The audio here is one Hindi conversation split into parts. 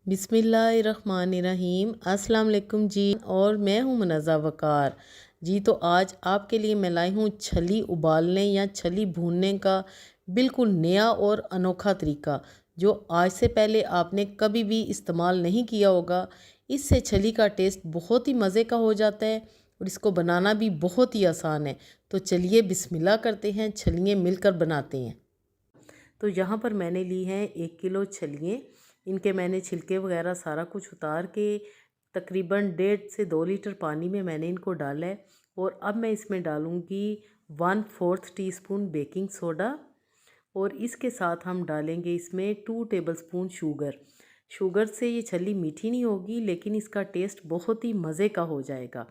बिस्मिल्लाहिर्रहमानिर्रहीम। अस्सलाम वालेकुम जी। और मैं हूँ मुनज़्ज़ा वक़ार जी। तो आज आपके लिए मैं लाई हूँ छली उबालने या छली भूनने का बिल्कुल नया और अनोखा तरीका, जो आज से पहले आपने कभी भी इस्तेमाल नहीं किया होगा। इससे छली का टेस्ट बहुत ही मज़े का हो जाता है और इसको बनाना भी बहुत ही आसान है। तो चलिए बिस्मिल्लाह करते हैं, छलियाँ मिलकर बनाते हैं। तो यहाँ पर मैंने ली हैं 1 किलो छलियाँ। इनके मैंने छिलके वगैरह सारा कुछ उतार के तकरीबन 1.5 से 2 लीटर पानी में मैंने इनको डाला है। और अब मैं इसमें डालूँगी 1/4 टीस्पून बेकिंग सोडा। और इसके साथ हम डालेंगे इसमें 2 टेबलस्पून शुगर। शुगर से ये छली मीठी नहीं होगी, लेकिन इसका टेस्ट बहुत ही मज़े का हो जाएगा।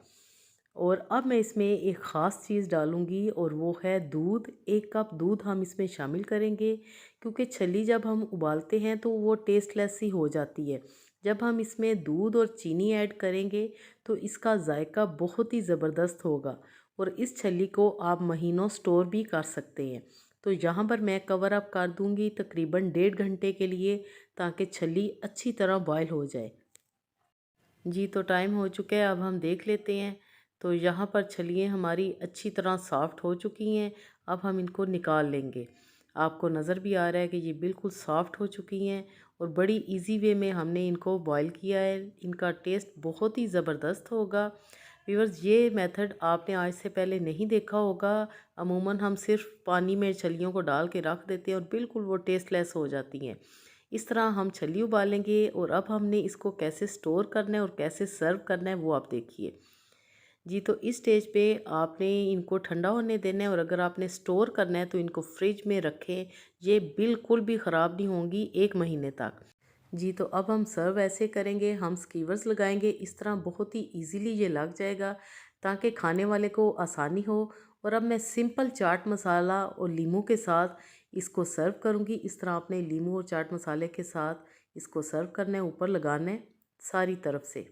और अब मैं इसमें एक ख़ास चीज़ डालूँगी और वो है दूध। 1 कप दूध हम इसमें शामिल करेंगे, क्योंकि छली जब हम उबालते हैं तो वो टेस्टलेस सी हो जाती है। जब हम इसमें दूध और चीनी ऐड करेंगे तो इसका जायका बहुत ही ज़बरदस्त होगा और इस छली को आप महीनों स्टोर भी कर सकते हैं। तो यहाँ पर मैं कवर अप कर दूँगी तकरीबन 1.5 घंटे के लिए, ताकि छली अच्छी तरह बॉयल हो जाए। जी, तो टाइम हो चुका है, अब हम देख लेते हैं। तो यहाँ पर छलियाँ हमारी अच्छी तरह सॉफ़्ट हो चुकी हैं। अब हम इनको निकाल लेंगे। आपको नज़र भी आ रहा है कि ये बिल्कुल सॉफ़्ट हो चुकी हैं और बड़ी इजी वे में हमने इनको बॉयल किया है। इनका टेस्ट बहुत ही ज़बरदस्त होगा। व्यूअर्स, ये मेथड आपने आज से पहले नहीं देखा होगा। अमूमन हम सिर्फ पानी में छलियों को डाल के रख देते हैं और बिल्कुल वो टेस्टलेस हो जाती हैं। इस तरह हम छली उबालेंगे और अब हमने इसको कैसे स्टोर करना है और कैसे सर्व करना है वो आप देखिए। जी, तो इस स्टेज पे आपने इनको ठंडा होने देना है और अगर आपने स्टोर करना है तो इनको फ्रिज में रखें। ये बिल्कुल भी ख़राब नहीं होंगी 1 महीने तक। जी, तो अब हम सर्व ऐसे करेंगे, हम स्कीवर्स लगाएंगे। इस तरह बहुत ही इजीली ये लग जाएगा, ताकि खाने वाले को आसानी हो। और अब मैं सिंपल चाट मसाला और लीमू के साथ इसको सर्व करूँगी। इस तरह आपने लीमू और चाट मसाले के साथ इसको सर्व करना है, ऊपर लगाना है सारी तरफ से।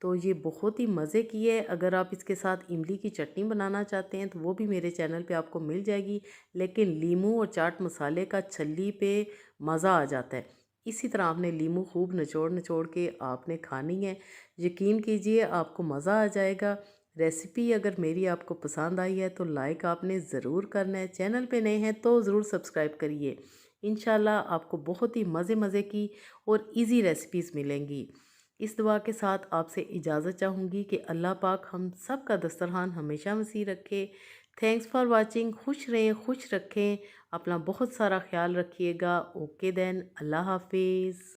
तो ये बहुत ही मज़े की है। अगर आप इसके साथ इमली की चटनी बनाना चाहते हैं तो वो भी मेरे चैनल पे आपको मिल जाएगी। लेकिन लीमू और चाट मसाले का छल्ली पे मज़ा आ जाता है। इसी तरह आपने लीमू खूब निचोड़ निचोड़ के आपने खानी है। यकीन कीजिए आपको मज़ा आ जाएगा। रेसिपी अगर मेरी आपको पसंद आई है तो लाइक आपने ज़रूर करना है। चैनल पे नए हैं तो ज़रूर सब्सक्राइब करिए। इंशाल्लाह आपको बहुत ही मज़े मज़े की और इजी रेसिपीज़ मिलेंगी। इस दुआ के साथ आपसे इजाज़त चाहूँगी कि अल्लाह पाक हम सब का दस्तरखान हमेशा वसी रखे। Thanks for watching. खुश रहें, खुश रखें, अपना बहुत सारा ख्याल रखिएगा। ओके देन, अल्लाह हाफिज़।